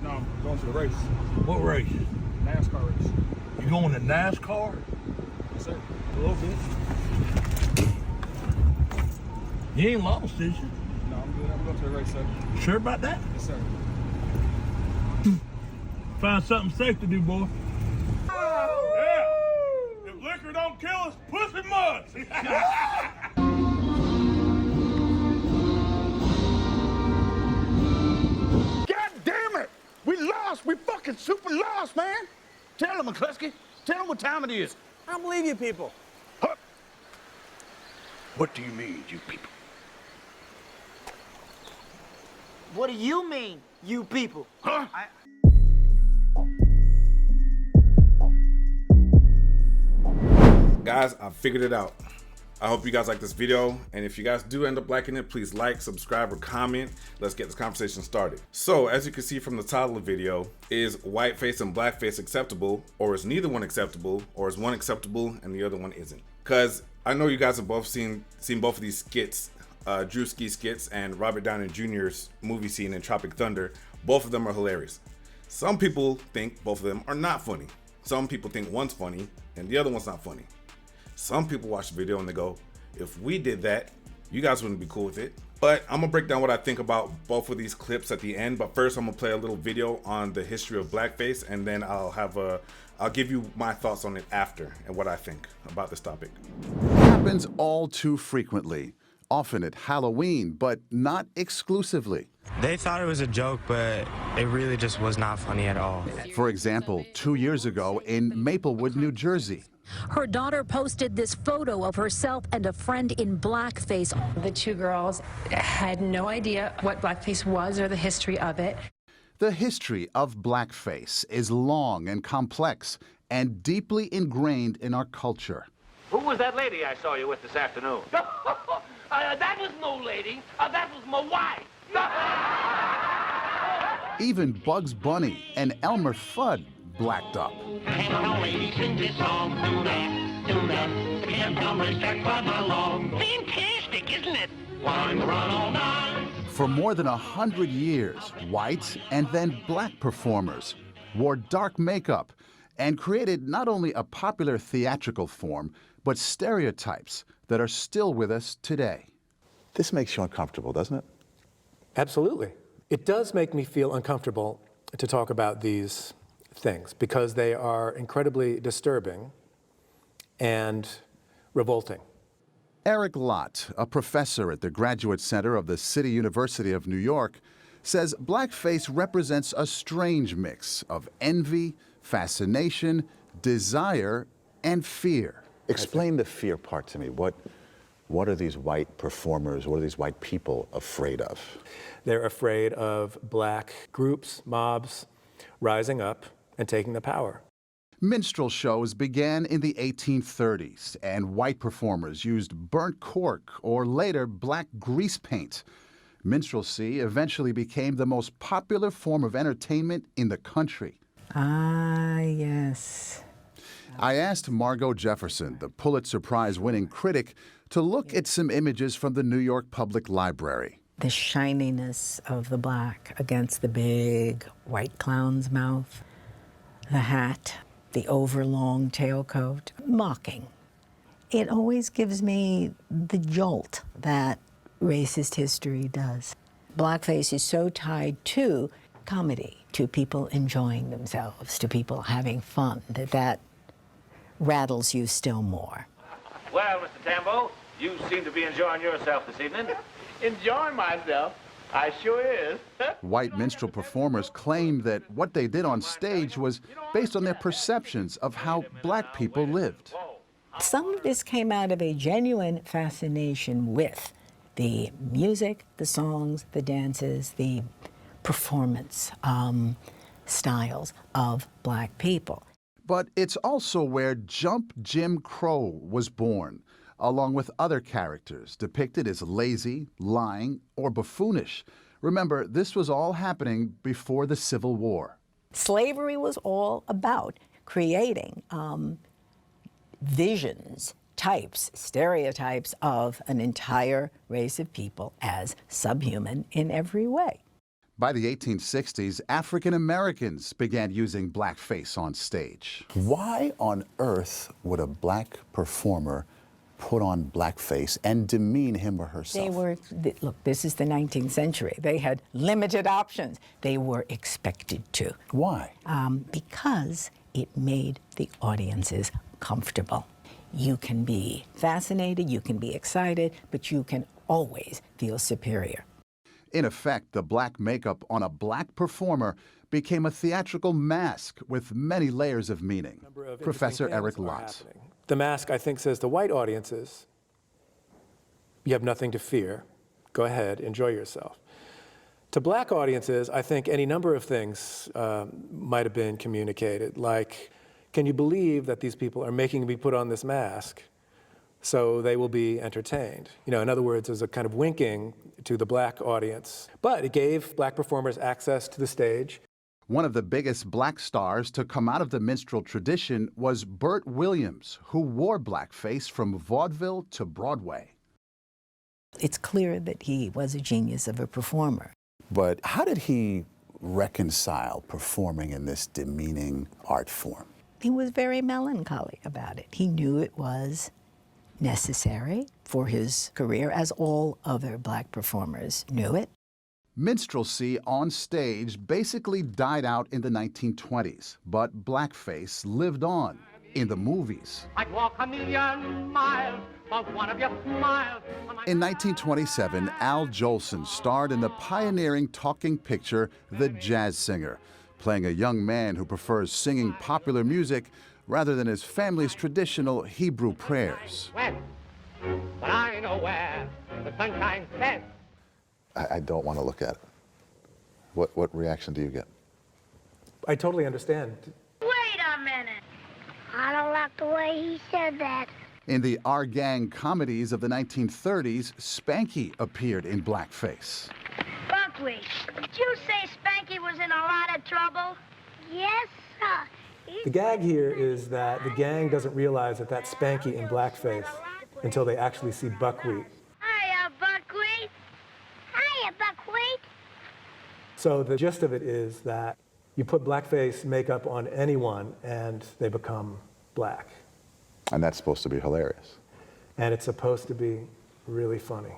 No, I'm going to the race. What race? NASCAR race. You going to NASCAR? Yes, sir. A little bit. You ain't lost, is you? No, I'm good. I'm going to the race, sir. You sure about that? Yes, sir. Find something safe to do, boy. Yeah. If liquor don't kill us, pussy must. God damn it! We lost! We fucking super lost, man! Tell them, McCluskey. Tell them what time it is. I don't believe you people. Huh? What do you mean, you people? What do you mean, you people? Huh? Guys, I figured it out. I hope you guys like this video, and if you guys do end up liking it, please like, subscribe, or comment. Let's get this conversation started. So, as you can see from the title of the video, is whiteface and blackface acceptable, or is neither one acceptable, or is one acceptable and the other one isn't? Because I know you guys have both seen both of these skits, Drewski skits and Robert Downey Jr.'s movie scene in Tropic Thunder. Both of them are hilarious. Some people think both of them are not funny. Some people think one's funny and the other one's not funny. Some people watch the video and they go, if we did that, you guys wouldn't be cool with it. But I'm gonna break down what I think about both of these clips at the end. But first I'm gonna play a little video on the history of blackface, and then I'll give you my thoughts on it after and what I think about this topic. Happens all too frequently, often at Halloween, but not exclusively. They thought it was a joke, but it really just was not funny at all. For example, 2 years ago in Maplewood, New Jersey. Her daughter posted this photo of herself and a friend in blackface. The two girls had no idea what blackface was or the history of it. The history of blackface is long and complex and deeply ingrained in our culture. Who was that lady I saw you with this afternoon? That was no lady. That was my wife. Even Bugs Bunny and Elmer Fudd blacked up. Fantastic, isn't it? Run all night. For more than 100 years, white and then black performers wore dark makeup and created not only a popular theatrical form, but stereotypes that are still with us today. This makes you uncomfortable, doesn't it? Absolutely. It does make me feel uncomfortable to talk about these things because they are incredibly disturbing and revolting. Eric Lott, a professor at the Graduate Center of the City University of New York, says blackface represents a strange mix of envy, fascination, desire, and fear. Explain the fear part to me. What are these white performers, what are these white people afraid of? They're afraid of black groups, mobs, rising up and taking the power. Minstrel shows began in the 1830s, and white performers used burnt cork or later black grease paint. Minstrelsy eventually became the most popular form of entertainment in the country. Ah, yes. I asked Margot Jefferson, the Pulitzer Prize-winning critic, to look at some images from the New York Public Library. The shininess of the black against the big white clown's mouth, the hat, the overlong tailcoat, mocking. It always gives me the jolt that racist history does. Blackface is so tied to comedy, to people enjoying themselves, to people having fun, that rattles you still more. Well, Mr. Tambo, you seem to be enjoying yourself this evening. Enjoying myself? I sure is. White minstrel performers claim that what they did on stage was based on their perceptions of how black people lived. Some of this came out of a genuine fascination with the music, the songs, the dances, the performance styles of black people. But it's also where Jump Jim Crow was born, along with other characters depicted as lazy, lying, or buffoonish. Remember, this was all happening before the Civil War. Slavery was all about creating visions, types, stereotypes of an entire race of people as subhuman in every way. By the 1860s, African Americans began using blackface on stage. Why on earth would a black performer put on blackface and demean him or herself? Look, this is the 19th century. They had limited options. They were expected to. Why? Because it made the audiences comfortable. You can be fascinated, you can be excited, but you can always feel superior. In effect, the black makeup on a black performer became a theatrical mask with many layers of meaning. Professor Eric Lotz. The mask, I think, says to white audiences, you have nothing to fear. Go ahead, enjoy yourself. To black audiences, I think any number of things might have been communicated, like, can you believe that these people are making me put on this mask so they will be entertained? You know, in other words, it was a kind of winking to the black audience. But it gave black performers access to the stage. One of the biggest black stars to come out of the minstrel tradition was Bert Williams, who wore blackface from vaudeville to Broadway. It's clear that he was a genius of a performer. But how did he reconcile performing in this demeaning art form? He was very melancholy about it. He knew it was necessary for his career, as all other black performers knew it. Minstrelsy on stage basically died out in the 1920s, but blackface lived on in the movies. I'd walk a million miles for one of your smiles. In 1927, Al Jolson starred in the pioneering talking picture The Jazz Singer, playing a young man who prefers singing popular music rather than his family's traditional Hebrew prayers. When? But I know where the sunshine sets. I don't want to look at it. What reaction do you get? I totally understand. Wait a minute. I don't like the way he said that. In the Our Gang comedies of the 1930s, Spanky appeared in blackface. Buckwheat, did you say Spanky was in a lot of trouble? Yes, sir. The gag here is that the gang doesn't realize that that's Spanky in blackface until they actually see Buckwheat. Hiya, Buckwheat. Hiya, Buckwheat. So the gist of it is that you put blackface makeup on anyone and they become black. And that's supposed to be hilarious. And it's supposed to be really funny.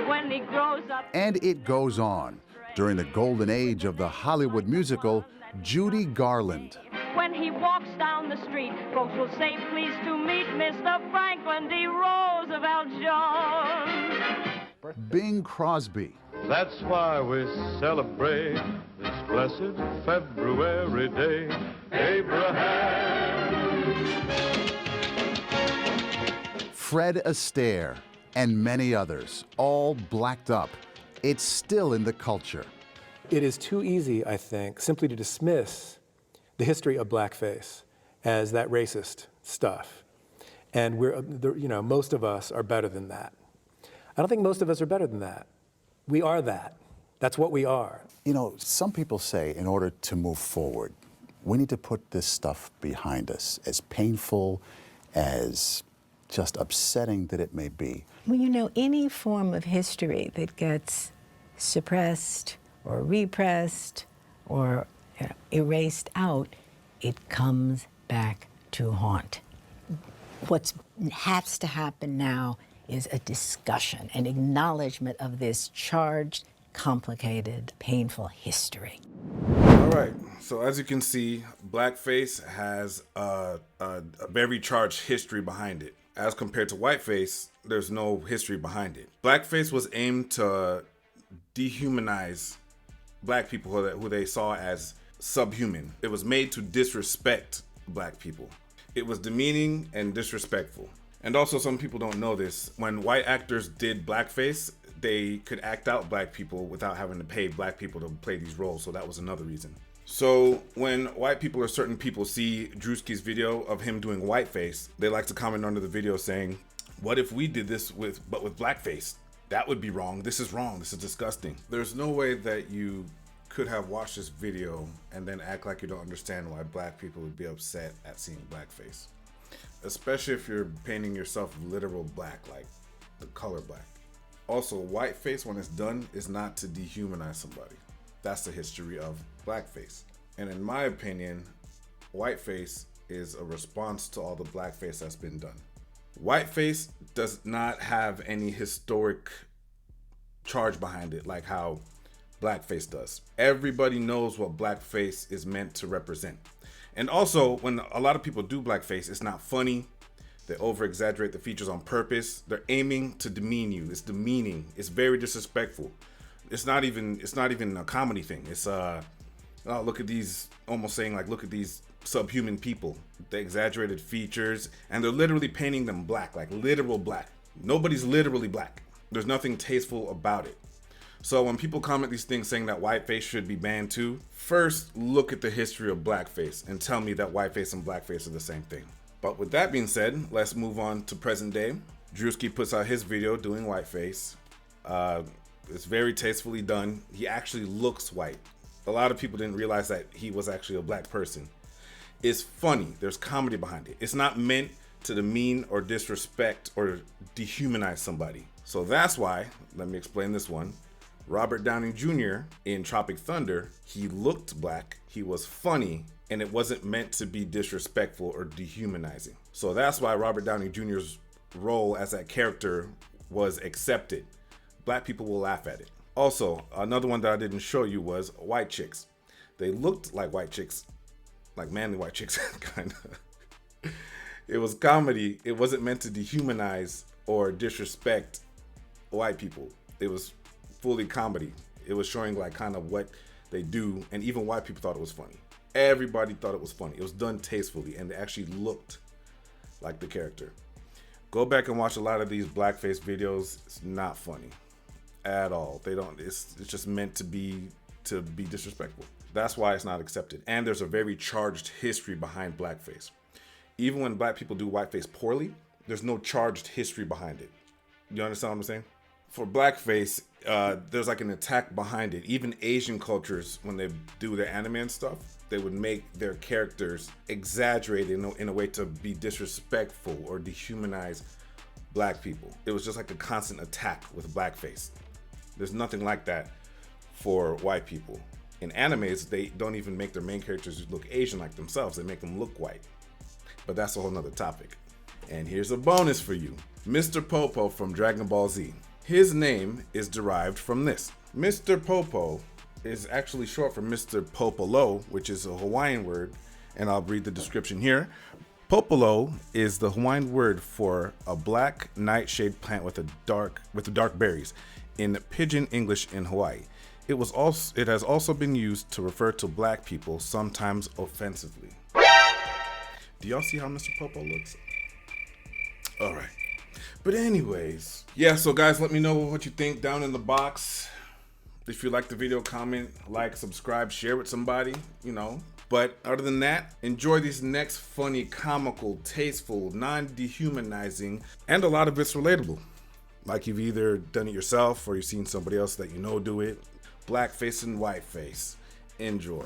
When he grows up. And it goes on. During the golden age of the Hollywood musical, Judy Garland. When he walks down the street, folks will say, pleased to meet Mr. Franklin D. Roosevelt Jones. Bing Crosby. That's why we celebrate this blessed February day. Abraham. Fred Astaire, and many others, all blacked up. It's still in the culture. It is too easy, I think, simply to dismiss the history of blackface as that racist stuff. And most of us are better than that. I don't think most of us are better than that. We are that. That's what we are. You know, some people say in order to move forward, we need to put this stuff behind us, as painful, as just upsetting that it may be. Well, you know, any form of history that gets suppressed or repressed or erased out, it comes back to haunt. What has to happen now is a discussion, an acknowledgement of this charged, complicated, painful history. All right, so as you can see, blackface has a very charged history behind it. As compared to whiteface, there's no history behind it. Blackface was aimed to dehumanize black people who they saw as subhuman. It was made to disrespect black people. It was demeaning and disrespectful. And also, some people don't know this. When white actors did blackface, they could act out black people without having to pay black people to play these roles. So that was another reason. So when white people or certain people see Drewski's video of him doing whiteface, they like to comment under the video saying, what if we did this with blackface? That would be wrong. This is wrong. This is disgusting. There's no way that you could have watched this video and then act like you don't understand why black people would be upset at seeing blackface. Especially if you're painting yourself literal black, like the color black. Also, whiteface, when it's done, is not to dehumanize somebody. That's the history of blackface. And in my opinion, whiteface is a response to all the blackface that's been done. Whiteface does not have any historic charge behind it like how blackface does. Everybody knows what blackface is meant to represent. And also, when a lot of people do blackface, it's not funny. They over-exaggerate the features on purpose. They're aiming to demean you. It's demeaning. It's very disrespectful. It's not even a comedy thing. It's oh, look at these, almost saying like, look at these subhuman people. The exaggerated features, and they're literally painting them black, like literal black. Nobody's literally black. There's nothing tasteful about it. So when people comment these things saying that whiteface should be banned too, first look at the history of blackface and tell me that whiteface and blackface are the same thing. But with that being said, let's move on to present day. Drewski puts out his video doing whiteface. It's very tastefully done. He actually looks white. A lot of people didn't realize that he was actually a black person. It's funny. There's comedy behind it. It's not meant to demean or disrespect or dehumanize somebody. So that's why, let me explain this one. Robert Downey Jr. in Tropic Thunder, he looked black, he was funny, and it wasn't meant to be disrespectful or dehumanizing. So that's why Robert Downey Jr.'s role as that character was accepted. Black people will laugh at it. Also, another one that I didn't show you was white chicks. They looked like white chicks, like manly white chicks, kind of. It was comedy. It wasn't meant to dehumanize or disrespect white people. It was fully comedy. It was showing like kind of what they do, and even white people thought it was funny. Everybody thought it was funny. It was done tastefully, and they actually looked like the character. Go back and watch a lot of these blackface videos. It's not funny at all. They don't. It's just meant to be disrespectful. That's why it's not accepted. And there's a very charged history behind blackface. Even when black people do whiteface poorly, there's no charged history behind it. You understand what I'm saying? For blackface, there's like an attack behind it. Even Asian cultures, when they do their anime and stuff, they would make their characters exaggerated in a way to be disrespectful or dehumanize black people. It was just like a constant attack with blackface. There's nothing like that for white people. In animes, they don't even make their main characters look Asian like themselves. They make them look white. But that's a whole nother topic. And here's a bonus for you. Mr. Popo from Dragon Ball Z. His name is derived from this. Mr. Popo is actually short for Mr. Popolo, which is a Hawaiian word, and I'll read the description here. Popolo is the Hawaiian word for a black nightshade plant with dark berries in Pidgin English in Hawaii. It has also been used to refer to black people, sometimes offensively. Do y'all see how Mr. Popo looks? All right. But anyways, yeah, so guys, let me know what you think down in the box. If you like the video, comment, like, subscribe, share with somebody, you know. But other than that, enjoy these next funny, comical, tasteful, non-dehumanizing, and a lot of it's relatable. Like you've either done it yourself or you've seen somebody else that you know do it. Blackface and whiteface. Enjoy.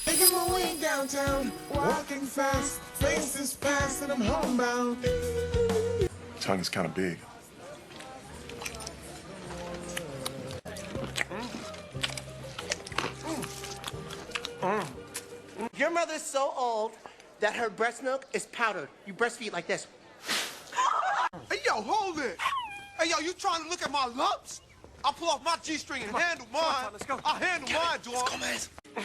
Making my way downtown, walking fast, faces fast, and I'm homebound. Tongue is kind of big. Your mother's so old that her breast milk is powdered. You breastfeed like this. Hey, yo, hold it. Hey, yo, you trying to look at my lumps? I'll pull off my G-string and handle mine. Come on, let's go. I'll handle mine, dog. Let's go, man.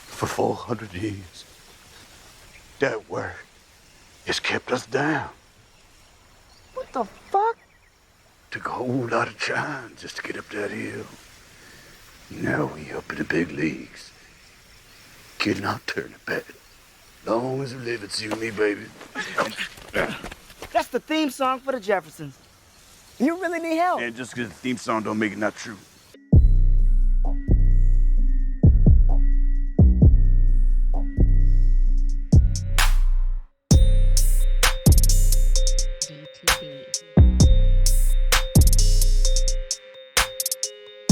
For 400 years, that word has kept us down. What the fuck? Took a whole lot of time just to get up that hill. Now we up in the big leagues. Kid, I'll turn it back. Long as I live, it's you and me, baby. That's the theme song for the Jeffersons. You really need help. And just because the theme song don't make it not true.